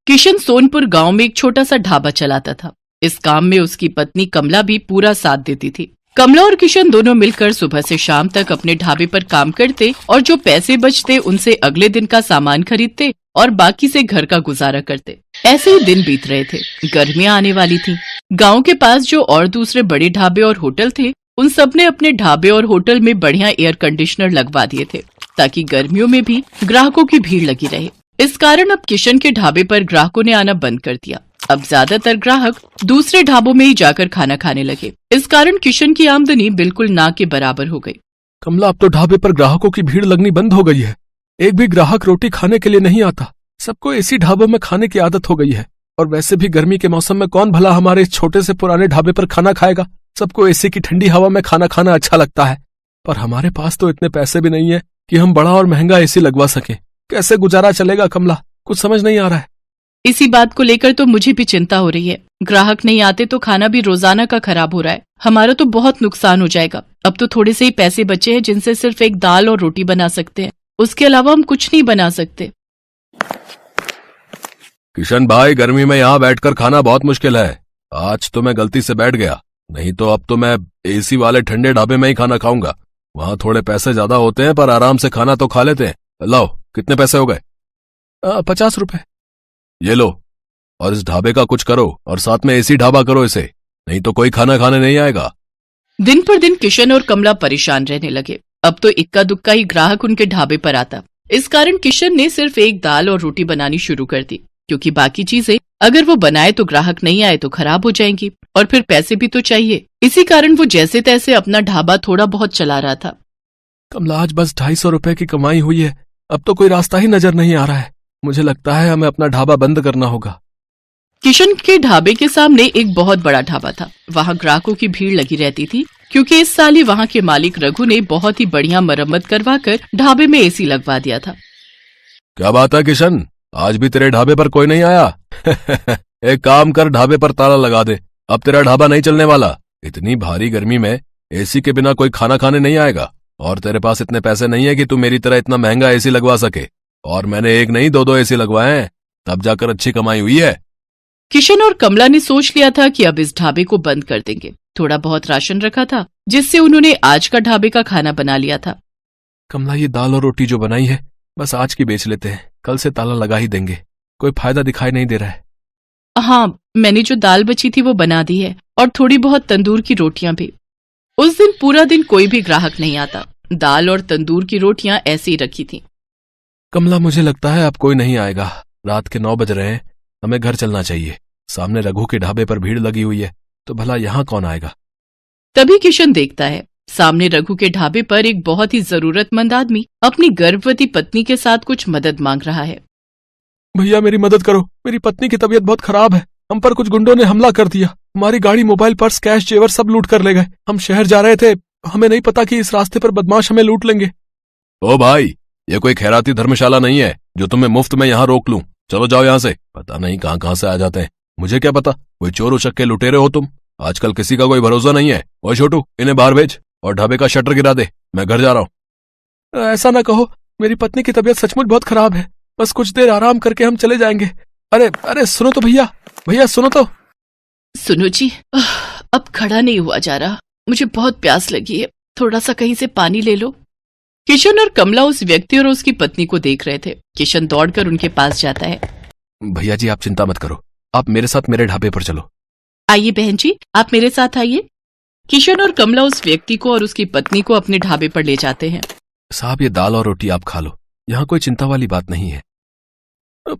किशन सोनपुर गांव में एक छोटा सा ढाबा चलाता था। इस काम में उसकी पत्नी कमला भी पूरा साथ देती थी। कमला और किशन दोनों मिलकर सुबह से शाम तक अपने ढाबे पर काम करते और जो पैसे बचते उनसे अगले दिन का सामान खरीदते और बाकी से घर का गुजारा करते। ऐसे ही दिन बीत रहे थे। गर्मियां आने वाली थी। गांव के पास जो और दूसरे बड़े ढाबे और होटल थे, उन सब ने अपने ढाबे और होटल में बढ़िया एयर कंडीशनर लगवा दिए थे ताकि गर्मियों में भी ग्राहकों की भीड़ लगी रहे। इस कारण अब किशन के ढाबे पर ग्राहकों ने आना बंद कर दिया। अब ज्यादातर ग्राहक दूसरे ढाबों में ही जाकर खाना खाने लगे। इस कारण किशन की आमदनी बिल्कुल ना के बराबर हो गई। कमला, अब तो ढाबे पर ग्राहकों की भीड़ लगनी बंद हो गई है। एक भी ग्राहक रोटी खाने के लिए नहीं आता। सबको एसी ढाबों में खाने की आदत हो गई है। और वैसे भी गर्मी के मौसम में कौन भला हमारे इस छोटे से पुराने ढाबे पर खाना खाएगा। सबको एसी की ठंडी हवा में खाना खाना अच्छा लगता है, पर हमारे पास तो इतने पैसे भी नहीं है कि हम बड़ा और महंगा एसी लगवा सकें। कैसे गुजारा चलेगा कमला, कुछ समझ नहीं आ रहा है। इसी बात को लेकर तो मुझे भी चिंता हो रही है। ग्राहक नहीं आते तो खाना भी रोजाना का खराब हो रहा है। हमारा तो बहुत नुकसान हो जाएगा। अब तो थोड़े से ही पैसे बचे हैं जिनसे सिर्फ एक दाल और रोटी बना सकते हैं। उसके अलावा हम कुछ नहीं बना सकते। किशन भाई, गर्मी में यहाँ बैठकर खाना बहुत मुश्किल है। आज तो मैं गलती से बैठ गया, नहीं तो अब तो मैं एसी वाले ठंडे ढाबे में ही खाना खाऊंगा। वहाँ थोड़े पैसे ज्यादा होते हैं पर आराम से खाना तो खा लेते हैं। लाओ, कितने पैसे हो गए? 50 रुपए। ये लो, और इस ढाबे का कुछ करो और साथ में एसी ढाबा करो इसे, नहीं तो कोई खाना खाने नहीं आएगा। दिन पर दिन किशन और कमला परेशान रहने लगे। अब तो इक्का दुक्का ही ग्राहक उनके ढाबे पर आता। इस कारण किशन ने सिर्फ एक दाल और रोटी बनानी शुरू कर दी, क्योंकि बाकी चीजें अगर वो बनाए तो ग्राहक नहीं आए तो खराब हो जाएंगी और फिर पैसे भी तो चाहिए। इसी कारण वो जैसे तैसे अपना ढाबा थोड़ा बहुत चला रहा था। कमला, आज बस 250 रुपए की कमाई हुई है। अब तो कोई रास्ता ही नजर नहीं आ रहा है। मुझे लगता है हमें अपना ढाबा बंद करना होगा। किशन के ढाबे के सामने एक बहुत बड़ा ढाबा था। वहाँ ग्राहकों की भीड़ लगी रहती थी, क्योंकि इस साल ही वहाँ के मालिक रघु ने बहुत ही बढ़िया मरम्मत करवाकर ढाबे में एसी लगवा दिया था। क्या बात है किशन, आज भी तेरे ढाबे पर कोई नहीं आया? एक काम कर, ढाबे पर ताला लगा दे। अब तेरा ढाबा नहीं चलने वाला। इतनी भारी गर्मी में एसी के बिना कोई खाना खाने नहीं आएगा, और तेरे पास इतने पैसे नहीं है कि तू मेरी तरह इतना महंगा एसी लगवा सके। और मैंने एक नहीं 2-2 एसी लगवाए हैं, तब जाकर अच्छी कमाई हुई है। किशन और कमला ने सोच लिया था कि अब इस ढाबे को बंद कर देंगे। थोड़ा बहुत राशन रखा था, जिससे उन्होंने आज का ढाबे का खाना बना लिया था। कमला, ये दाल और रोटी जो बनाई है बस आज की बेच लेते हैं, कल से ताला लगा ही देंगे। कोई फायदा दिखाई नहीं दे रहा है। हाँ, मैंने जो दाल बची थी वो बना दी है, और थोड़ी बहुत तंदूर की रोटियां भी। उस दिन पूरा दिन कोई भी ग्राहक नहीं आता। दाल और तंदूर की रोटियां ऐसे ही रखी थी। कमला, मुझे लगता है अब कोई नहीं आएगा। रात के 9 बज रहे हैं, हमें घर चलना चाहिए। सामने रघु के ढाबे पर भीड़ लगी हुई है, तो भला यहाँ कौन आएगा? तभी किशन देखता है सामने रघु के ढाबे पर एक बहुत ही जरूरतमंद आदमी अपनी गर्भवती पत्नी के साथ कुछ मदद मांग रहा है। भैया, मेरी मदद करो। मेरी पत्नी की तबीयत बहुत खराब है। हम पर कुछ गुंडों ने हमला कर दिया। हमारी गाड़ी, मोबाइल, पर्स, कैश, जेवर सब लूट कर ले गए। हम शहर जा रहे थे, हमें नहीं पता कि इस रास्ते पर बदमाश हमें लूट लेंगे। ओ भाई, ये कोई खैराती धर्मशाला नहीं है जो तुम्हें मुफ्त में यहाँ रोक लूं। चलो जाओ यहाँ से। पता नहीं कहाँ कहाँ से आ जाते हैं। मुझे क्या पता, कोई चोर उचक्के लुटेरे हो तुम। आजकल किसी का कोई भरोसा नहीं है। ओए छोटू, इन्हें बाहर भेज और ढाबे का शटर गिरा दे। मैं घर जा रहा हूँ। ऐसा ना कहो, मेरी पत्नी की तबीयत सचमुच बहुत खराब है। बस कुछ देर आराम करके हम चले जाएंगे। अरे अरे, सुनो तो भैया, भैया सुनो तो। सुनो जी, अब खड़ा नहीं हुआ जा रहा। मुझे बहुत प्यास लगी है, थोड़ा सा कहीं से पानी ले लो। किशन और कमला उस व्यक्ति और उसकी पत्नी को देख रहे थे। किशन दौड़कर उनके पास जाता है। भैया जी, आप चिंता मत करो, आप मेरे साथ मेरे ढाबे पर चलो। आइए बहन जी, आप मेरे साथ आइए। किशन और कमला उस व्यक्ति को और उसकी पत्नी को अपने ढाबे पर ले जाते हैं। साहब, ये दाल और रोटी आप खा लो, यहाँ कोई चिंता वाली बात नहीं है।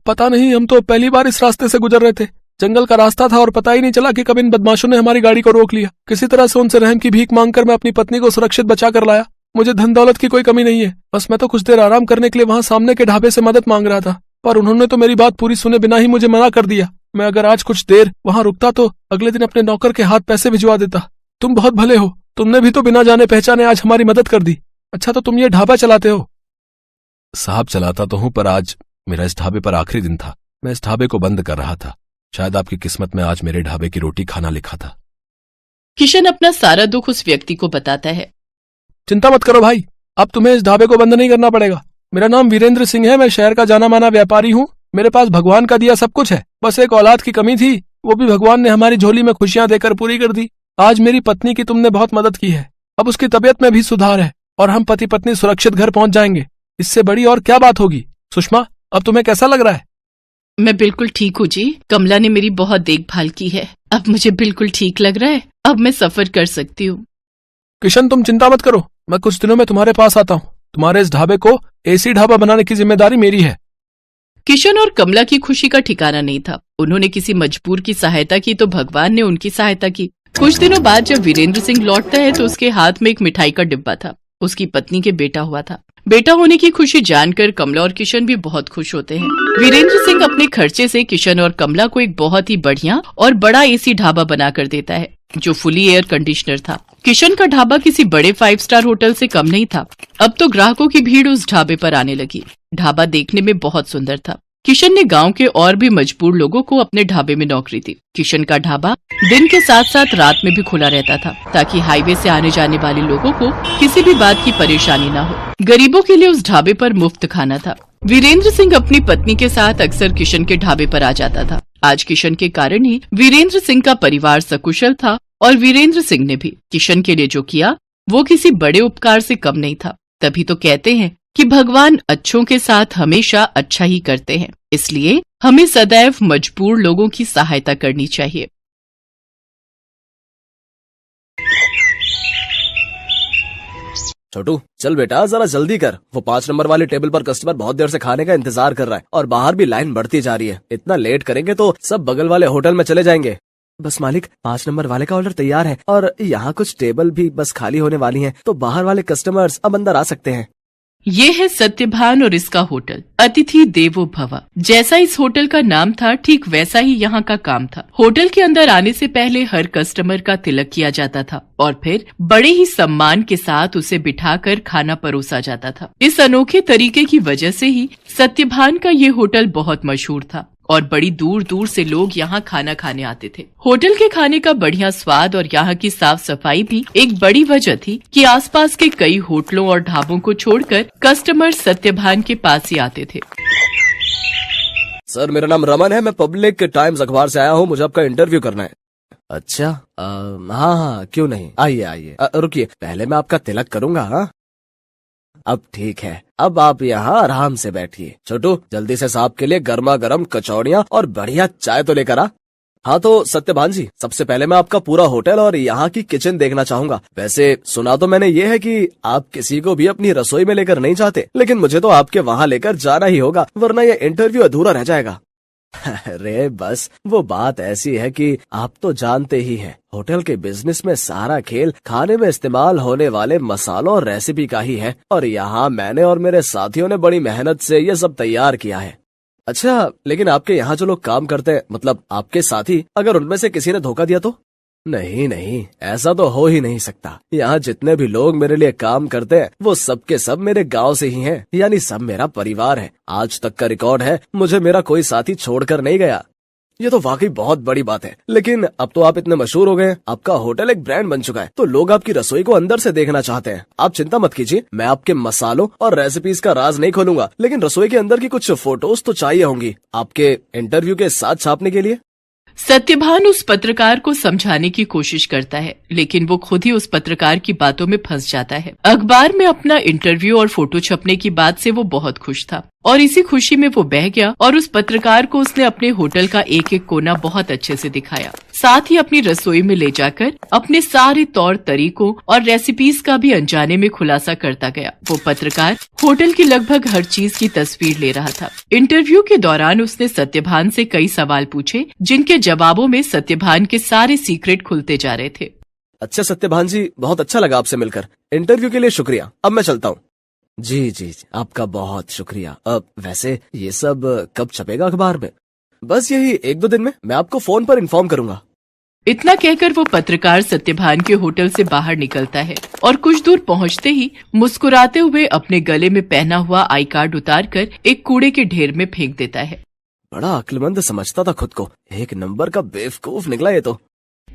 पता नहीं, हम तो पहली बार इस रास्ते से गुजर रहे थे। जंगल का रास्ता था और पता ही नहीं चला कि कब इन बदमाशों ने हमारी गाड़ी को रोक लिया। किसी तरह से उनसे रहम की भीख मांगकर मैं अपनी पत्नी को सुरक्षित बचा कर लाया। मुझे धन दौलत की कोई कमी नहीं है। बस मैं तो कुछ देर आराम करने के लिए वहाँ सामने के ढाबे से मदद मांग रहा था, पर उन्होंने तो मेरी बात पूरी सुने बिना ही मुझे मना कर दिया। मैं अगर आज कुछ देर वहाँ रुकता तो अगले दिन अपने नौकर के हाथ पैसे भिजवा देता। तुम बहुत भले हो, तुमने भी तो बिना जाने पहचाने आज हमारी मदद कर दी। अच्छा, तो तुम ये ढाबा चलाते हो? साहब, चलाता तो हूँ, पर आज मेरा इस ढाबे पर आखिरी दिन था। मैं इस ढाबे को बंद कर रहा था। शायद आपकी किस्मत में आज मेरे ढाबे की रोटी खाना लिखा था। किशन अपना सारा दुख उस व्यक्ति को बताता है। चिंता मत करो भाई, अब तुम्हें इस ढाबे को बंद नहीं करना पड़ेगा। मेरा नाम वीरेंद्र सिंह है, मैं शहर का जाना माना व्यापारी हूँ। मेरे पास भगवान का दिया सब कुछ है, बस एक औलाद की कमी थी, वो भी भगवान ने हमारी झोली में खुशियां देकर पूरी कर दी। आज मेरी पत्नी की तुमने बहुत मदद की है, अब उसकी तबीयत में भी सुधार है और हम पति पत्नी सुरक्षित घर पहुंच जाएंगे। इससे बड़ी और क्या बात होगी। सुषमा, अब तुम्हें कैसा लग रहा है? मैं बिल्कुल ठीक हूँ जी। कमला ने मेरी बहुत देखभाल की है, अब मुझे बिल्कुल ठीक लग रहा है। अब मैं सफर कर सकती हूँ। किशन, तुम चिंता मत करो, मैं कुछ दिनों में तुम्हारे पास आता हूँ। तुम्हारे इस ढाबे को एसी ढाबा बनाने की जिम्मेदारी मेरी है। किशन और कमला की खुशी का ठिकाना नहीं था। उन्होंने किसी मजबूर की सहायता की तो भगवान ने उनकी सहायता की। कुछ दिनों बाद जब वीरेंद्र सिंह लौटता है तो उसके हाथ में एक मिठाई का डिब्बा था। उसकी पत्नी के बेटा हुआ था। बेटा होने की खुशी जानकर कमला और किशन भी बहुत खुश होते हैं। वीरेंद्र सिंह अपने खर्चे से किशन और कमला को एक बहुत ही बढ़िया और बड़ा एसी ढाबा बनाकर देता है, जो फुली एयर कंडीशनर था। किशन का ढाबा किसी बड़े 5 स्टार होटल से कम नहीं था। अब तो ग्राहकों की भीड़ उस ढाबे पर आने लगी। ढाबा देखने में बहुत सुंदर था। किशन ने गांव के और भी मजबूर लोगों को अपने ढाबे में नौकरी दी। किशन का ढाबा दिन के साथ साथ रात में भी खुला रहता था, ताकि हाईवे से आने जाने वाले लोगों को किसी भी बात की परेशानी न हो। गरीबों के लिए उस ढाबे पर मुफ्त खाना था। वीरेंद्र सिंह अपनी पत्नी के साथ अक्सर किशन के ढाबे पर आ जाता था। आज किशन के कारण ही वीरेंद्र सिंह का परिवार सकुशल था और वीरेंद्र सिंह ने भी किशन के लिए जो किया वो किसी बड़े उपकार से कम नहीं था। तभी तो कहते हैं कि भगवान अच्छों के साथ हमेशा अच्छा ही करते हैं, इसलिए हमें सदैव मजबूर लोगों की सहायता करनी चाहिए। छोटू, चल बेटा जरा जल्दी कर। वो 5 नंबर वाली टेबल पर कस्टमर बहुत देर से खाने का इंतजार कर रहा है और बाहर भी लाइन बढ़ती जा रही है। इतना लेट करेंगे तो सब बगल वाले होटल में चले जाएंगे। बस मालिक, 5 नंबर वाले का ऑर्डर तैयार है और यहाँ कुछ टेबल भी बस खाली होने वाली हैं, तो बाहर वाले कस्टमर्स अब अंदर आ सकते हैं। ये है सत्यभान और इसका होटल अतिथि देवो भव। जैसा इस होटल का नाम था, ठीक वैसा ही यहाँ का काम था। होटल के अंदर आने से पहले हर कस्टमर का तिलक किया जाता था और फिर बड़े ही सम्मान के साथ उसे बिठाकर खाना परोसा जाता था। इस अनोखे तरीके की वजह से ही सत्यभान का ये होटल बहुत मशहूर था और बड़ी दूर दूर से लोग यहाँ खाना खाने आते थे। होटल के खाने का बढ़िया स्वाद और यहाँ की साफ सफाई भी एक बड़ी वजह थी कि आसपास के कई होटलों और ढाबों को छोड़कर कस्टमर सत्यभान के पास ही आते थे। सर, मेरा नाम रमन है, मैं पब्लिक टाइम्स अखबार से आया हूँ, मुझे आपका इंटरव्यू करना है। अच्छा, हाँ, क्यों नहीं, आइए आइए। रुकिए, पहले मैं आपका तिलक करूँगा। हाँ, अब ठीक है, अब आप यहाँ आराम से बैठिए। छोटू, जल्दी से साहब के लिए गर्मा गर्म कचौड़ियाँ और बढ़िया चाय तो लेकर आ। हाँ तो सत्यभान जी, सबसे पहले मैं आपका पूरा होटल और यहाँ की किचन देखना चाहूंगा। वैसे सुना तो मैंने ये है कि आप किसी को भी अपनी रसोई में लेकर नहीं जाते, लेकिन मुझे तो आपके वहाँ लेकर जाना ही होगा, वरना ये इंटरव्यू अधूरा रह जाएगा। अरे बस, वो बात ऐसी है कि आप तो जानते ही हैं, होटल के बिजनेस में सारा खेल खाने में इस्तेमाल होने वाले मसालों और रेसिपी का ही है, और यहाँ मैंने और मेरे साथियों ने बड़ी मेहनत से ये सब तैयार किया है। अच्छा, लेकिन आपके यहाँ जो लोग काम करते हैं, मतलब आपके साथी, अगर उनमें से किसी ने धोखा दिया तो? नहीं नहीं, ऐसा तो हो ही नहीं सकता। यहाँ जितने भी लोग मेरे लिए काम करते हैं वो सब के सब मेरे गांव से ही हैं, यानी सब मेरा परिवार है। आज तक का रिकॉर्ड है, मुझे मेरा कोई साथी छोड़कर नहीं गया। ये तो वाकई बहुत बड़ी बात है। लेकिन अब तो आप इतने मशहूर हो गए, आपका होटल एक ब्रांड बन चुका है, तो लोग आपकी रसोई को अंदर से देखना चाहते हैं। आप चिंता मत कीजिए, मैं आपके मसालों और रेसिपीज का राज नहीं खोलूंगा, लेकिन रसोई के अंदर की कुछ फोटोज तो चाहिए होंगी आपके इंटरव्यू के साथ छापने के लिए। सत्यभान उस पत्रकार को समझाने की कोशिश करता है, लेकिन वो खुद ही उस पत्रकार की बातों में फंस जाता है। अखबार में अपना इंटरव्यू और फोटो छपने की बात से वो बहुत खुश था और इसी खुशी में वो बह गया और उस पत्रकार को उसने अपने होटल का एक एक कोना बहुत अच्छे से दिखाया। साथ ही अपनी रसोई में ले जाकर अपने सारे तौर तरीकों और रेसिपीज का भी अनजाने में खुलासा करता गया। वो पत्रकार होटल की लगभग हर चीज की तस्वीर ले रहा था। इंटरव्यू के दौरान उसने सत्यभान से कई सवाल पूछे, जिनके जवाबों में सत्यभान के सारे सीक्रेट खुलते जा रहे थे। अच्छा सत्यभान जी, बहुत अच्छा लगा आपसे मिलकर। इंटरव्यू के लिए शुक्रिया, अब मैं चलता हूँ। जी, आपका बहुत शुक्रिया। वैसे ये सब कब छपेगा अखबार में? बस यही 1-2 दिन में, मैं आपको फोन पर इन्फॉर्म करूंगा। इतना कहकर वो पत्रकार सत्यभान के होटल से बाहर निकलता है और कुछ दूर पहुंचते ही मुस्कुराते हुए अपने गले में पहना हुआ आई कार्ड उतारकर एक कूड़े के ढेर में फेंक देता है। बड़ा अक्लमंद समझता था खुद को, एक नंबर का बेवकूफ निकला ये तो।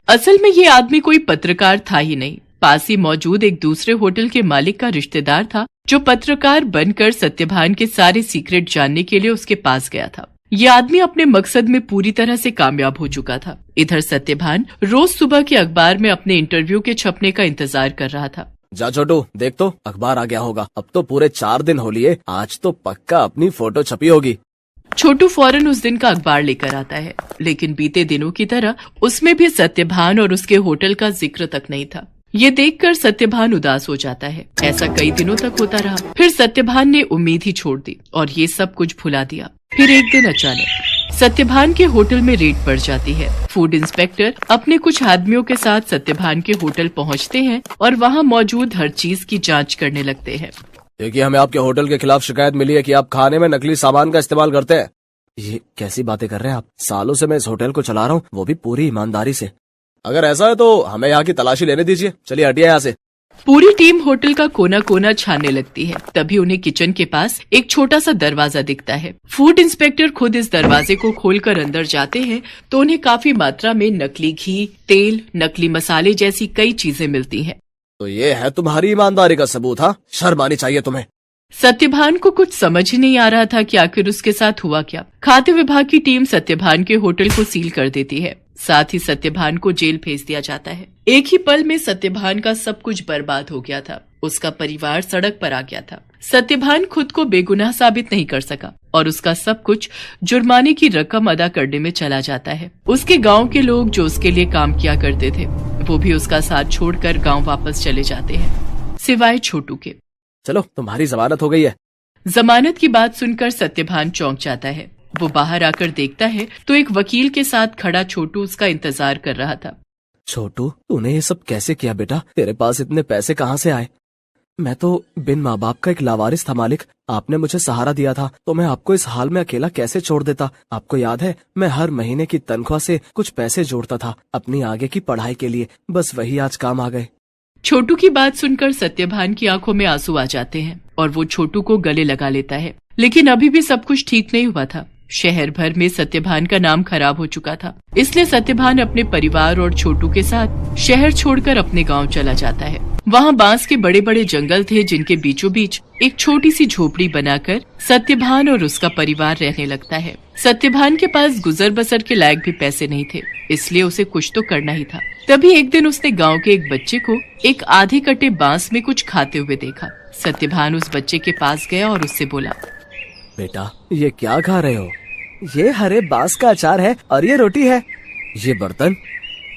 असल में ये आदमी कोई पत्रकार था ही नहीं, पास ही मौजूद एक दूसरे होटल के मालिक का रिश्तेदार था, जो पत्रकार बनकर सत्यभान के सारे सीक्रेट जानने के लिए उसके पास गया था। ये आदमी अपने मकसद में पूरी तरह से कामयाब हो चुका था। इधर सत्यभान रोज सुबह के अखबार में अपने इंटरव्यू के छपने का इंतजार कर रहा था। जा छोटू, देख तो अखबार आ गया होगा। अब तो पूरे 4 दिन हो लिए, आज तो पक्का अपनी फोटो छपी होगी। छोटू फौरन उस दिन का अखबार लेकर आता है, लेकिन बीते दिनों की तरह उसमें भी सत्यभान और उसके होटल का जिक्र तक नहीं था। ये देखकर सत्यभान उदास हो जाता है। ऐसा कई दिनों तक होता रहा। फिर सत्यभान ने उम्मीद ही छोड़ दी और ये सब कुछ भुला दिया। फिर एक दिन अचानक सत्यभान के होटल में रेड पड़ जाती है। फूड इंस्पेक्टर अपने कुछ आदमियों के साथ सत्यभान के होटल पहुंचते हैं और वहां मौजूद हर चीज की जांच करने लगते हैं। देखिए, हमें आपके होटल के खिलाफ शिकायत मिली है कि आप खाने में नकली सामान का इस्तेमाल करते हैं। ये कैसी बातें कर रहे हैं आप? सालों से मैं इस होटल को चला रहा हूँ, वो भी पूरी ईमानदारी से। अगर ऐसा है तो हमें यहाँ की तलाशी लेने दीजिए। चलिए हटिए यहाँ से। पूरी टीम होटल का कोना कोना छानने लगती है। तभी उन्हें किचन के पास एक छोटा सा दरवाजा दिखता है। फूड इंस्पेक्टर खुद इस दरवाजे को खोलकर अंदर जाते हैं तो उन्हें काफी मात्रा में नकली घी, तेल, नकली मसाले जैसी कई चीजें मिलती हैं। तो ये है तुम्हारी ईमानदारी का सबूत? हाँ, शर्म आनी चाहिए तुम्हें। सत्यभान को कुछ समझ ही नहीं आ रहा था कि आखिर उसके साथ हुआ क्या। खाद्य विभाग की टीम सत्यभान के होटल को सील कर देती है। साथ ही सत्यभान को जेल भेज दिया जाता है। एक ही पल में सत्यभान का सब कुछ बर्बाद हो गया था। उसका परिवार सड़क पर आ गया था। सत्यभान खुद को बेगुनाह साबित नहीं कर सका और उसका सब कुछ जुर्माने की रकम अदा करने में चला जाता है। उसके गांव के लोग जो उसके लिए काम किया करते थे वो भी उसका साथ छोड़कर गांव वापस चले जाते हैं, सिवाय छोटू के। चलो, तुम्हारी जमानत हो गई है। जमानत की बात सुनकर सत्यभान चौंक जाता है। वो बाहर आकर देखता है तो एक वकील के साथ खड़ा छोटू उसका इंतजार कर रहा था। छोटू, तूने ये सब कैसे किया बेटा? तेरे पास इतने पैसे कहाँ से आए? मैं तो बिन माँ बाप का एक लावारिस था मालिक। आपने मुझे सहारा दिया था तो मैं आपको इस हाल में अकेला कैसे छोड़ देता? आपको याद है, मैं हर महीने की तनख्वाह से कुछ पैसे जोड़ता था अपनी आगे की पढ़ाई के लिए। बस वही आज काम आ गए। छोटू की बात सुनकर सत्यभान की आंखों में आंसू आ जाते हैं और वो छोटू को गले लगा लेता है। लेकिन अभी भी सब कुछ ठीक नहीं हुआ था। शहर भर में सत्यभान का नाम खराब हो चुका था। इसलिए सत्यभान अपने परिवार और छोटू के साथ शहर छोड़कर अपने गांव चला जाता है। वहां बांस के बड़े बड़े जंगल थे जिनके बीचों बीच एक छोटी सी झोपड़ी बनाकर सत्यभान और उसका परिवार रहने लगता है। सत्यभान के पास गुजर बसर के लायक भी पैसे नहीं थे, इसलिए उसे कुछ तो करना ही था। तभी एक दिन उसने गांव के एक बच्चे को एक आधे कटे बांस में कुछ खाते हुए देखा। सत्यभान उस बच्चे के पास गया और उससे बोला, बेटा, ये क्या खा रहे हो? ये हरे बांस का अचार है और ये रोटी है। ये बर्तन,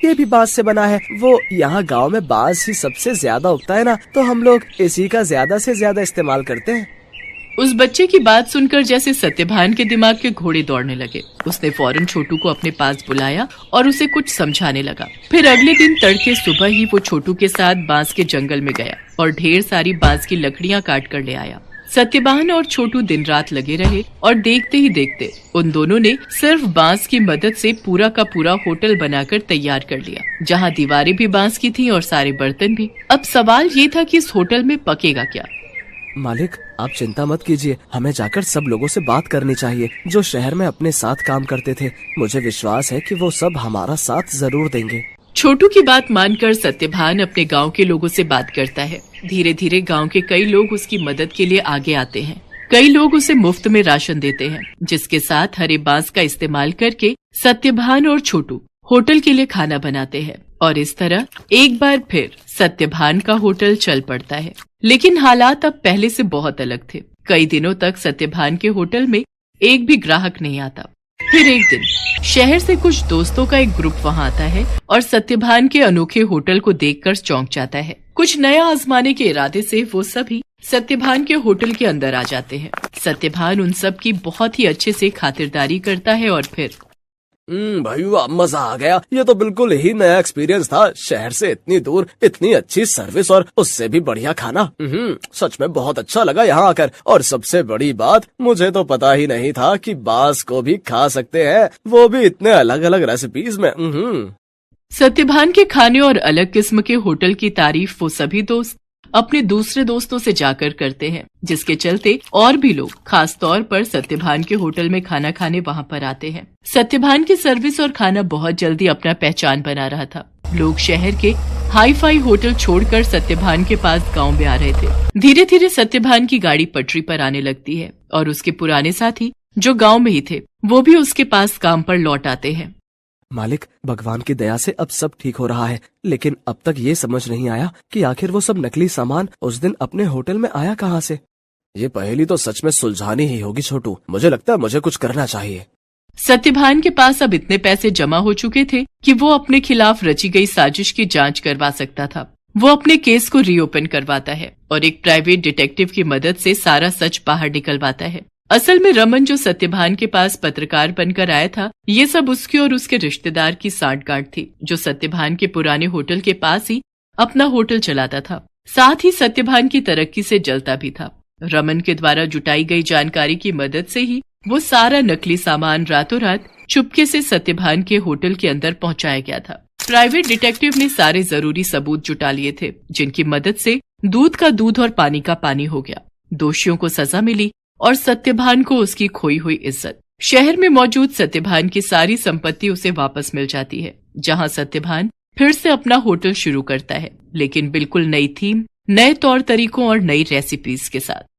ये भी बांस से बना है। वो यहाँ गांव में बांस ही सबसे ज्यादा उगता है ना, तो हम लोग इसी का ज्यादा से ज्यादा इस्तेमाल करते हैं। उस बच्चे की बात सुनकर जैसे सत्यभान के दिमाग के घोड़े दौड़ने लगे। उसने फौरन छोटू को अपने पास बुलाया और उसे कुछ समझाने लगा। फिर अगले दिन तड़के सुबह ही वो छोटू के साथ बांस के जंगल में गया और ढेर सारी बांस की लकड़ियां काट कर ले आया। सत्यभान और छोटू दिन रात लगे रहे और देखते ही देखते उन दोनों ने सिर्फ बांस की मदद से पूरा का पूरा होटल बनाकर तैयार कर लिया, जहां दीवारें भी बांस की थीं और सारे बर्तन भी। अब सवाल ये था कि इस होटल में पकेगा क्या? मालिक, आप चिंता मत कीजिए। हमें जाकर सब लोगों से बात करनी चाहिए जो शहर में अपने साथ काम करते थे। मुझे विश्वास है कि वो सब हमारा साथ जरूर देंगे। छोटू की बात मानकर सत्यभान अपने गांव के लोगों से बात करता है। धीरे धीरे गांव के कई लोग उसकी मदद के लिए आगे आते हैं। कई लोग उसे मुफ्त में राशन देते हैं, जिसके साथ हरे बांस का इस्तेमाल करके सत्यभान और छोटू होटल के लिए खाना बनाते हैं। और इस तरह एक बार फिर सत्यभान का होटल चल पड़ता है। लेकिन हालात अब पहले से बहुत अलग थे। कई दिनों तक सत्यभान के होटल में एक भी ग्राहक नहीं आता। फिर एक दिन शहर से कुछ दोस्तों का एक ग्रुप वहां आता है और सत्यभान के अनोखे होटल को देखकर चौंक जाता है। कुछ नया आजमाने के इरादे से वो सभी सत्यभान के होटल के अंदर आ जाते हैं। सत्यभान उन सब की बहुत ही अच्छे से खातिरदारी करता है और फिर भाई वाह, मजा आ गया। ये तो बिल्कुल ही नया एक्सपीरियंस था। शहर से इतनी दूर इतनी अच्छी सर्विस और उससे भी बढ़िया खाना। सच में बहुत अच्छा लगा यहाँ आकर। और सबसे बड़ी बात, मुझे तो पता ही नहीं था कि बांस को भी खा सकते हैं, वो भी इतने अलग अलग रेसिपीज में। सत्यभान के खाने और अलग किस्म के होटल की तारीफ वो सभी दोस्त अपने दूसरे दोस्तों से जाकर करते हैं, जिसके चलते और भी लोग खास तौर पर सत्यभान के होटल में खाना खाने वहां पर आते हैं। सत्यभान की सर्विस और खाना बहुत जल्दी अपना पहचान बना रहा था। लोग शहर के हाई फाई होटल छोड़कर सत्यभान के पास गांव में आ रहे थे। धीरे धीरे सत्यभान की गाड़ी पटरी पर आने लगती है और उसके पुराने साथी जो गांव में ही थे, वो भी उसके पास काम पर लौट आते हैं। मालिक, भगवान की दया से अब सब ठीक हो रहा है, लेकिन अब तक ये समझ नहीं आया कि आखिर वो सब नकली सामान उस दिन अपने होटल में आया कहाँ से। ये पहेली तो सच में सुलझानी ही होगी छोटू। मुझे लगता है मुझे कुछ करना चाहिए। सत्यभान के पास अब इतने पैसे जमा हो चुके थे कि वो अपने खिलाफ रची गई साजिश की जांच करवा सकता था। वो अपने केस को रीओपन करवाता है और एक प्राइवेट डिटेक्टिव की मदद से सारा सच बाहर निकलवाता है। असल में रमन जो सत्यभान के पास पत्रकार बनकर आया था, ये सब उसके और उसके रिश्तेदार की सांठगांठ थी, जो सत्यभान के पुराने होटल के पास ही अपना होटल चलाता था। साथ ही सत्यभान की तरक्की से जलता भी था। रमन के द्वारा जुटाई गई जानकारी की मदद से ही वो सारा नकली सामान रातों रात चुपके से सत्यभान के होटल के अंदर पहुंचाया गया था। प्राइवेट डिटेक्टिव ने सारे जरूरी सबूत जुटा लिए थे, जिनकी मदद से दूध का दूध और पानी का पानी हो गया। दोषियों को सजा मिली और सत्यभान को उसकी खोई हुई इज्जत। शहर में मौजूद सत्यभान की सारी संपत्ति उसे वापस मिल जाती है, जहां सत्यभान फिर से अपना होटल शुरू करता है, लेकिन बिल्कुल नई थीम, नए तौर तरीकों और नई रेसिपीज के साथ।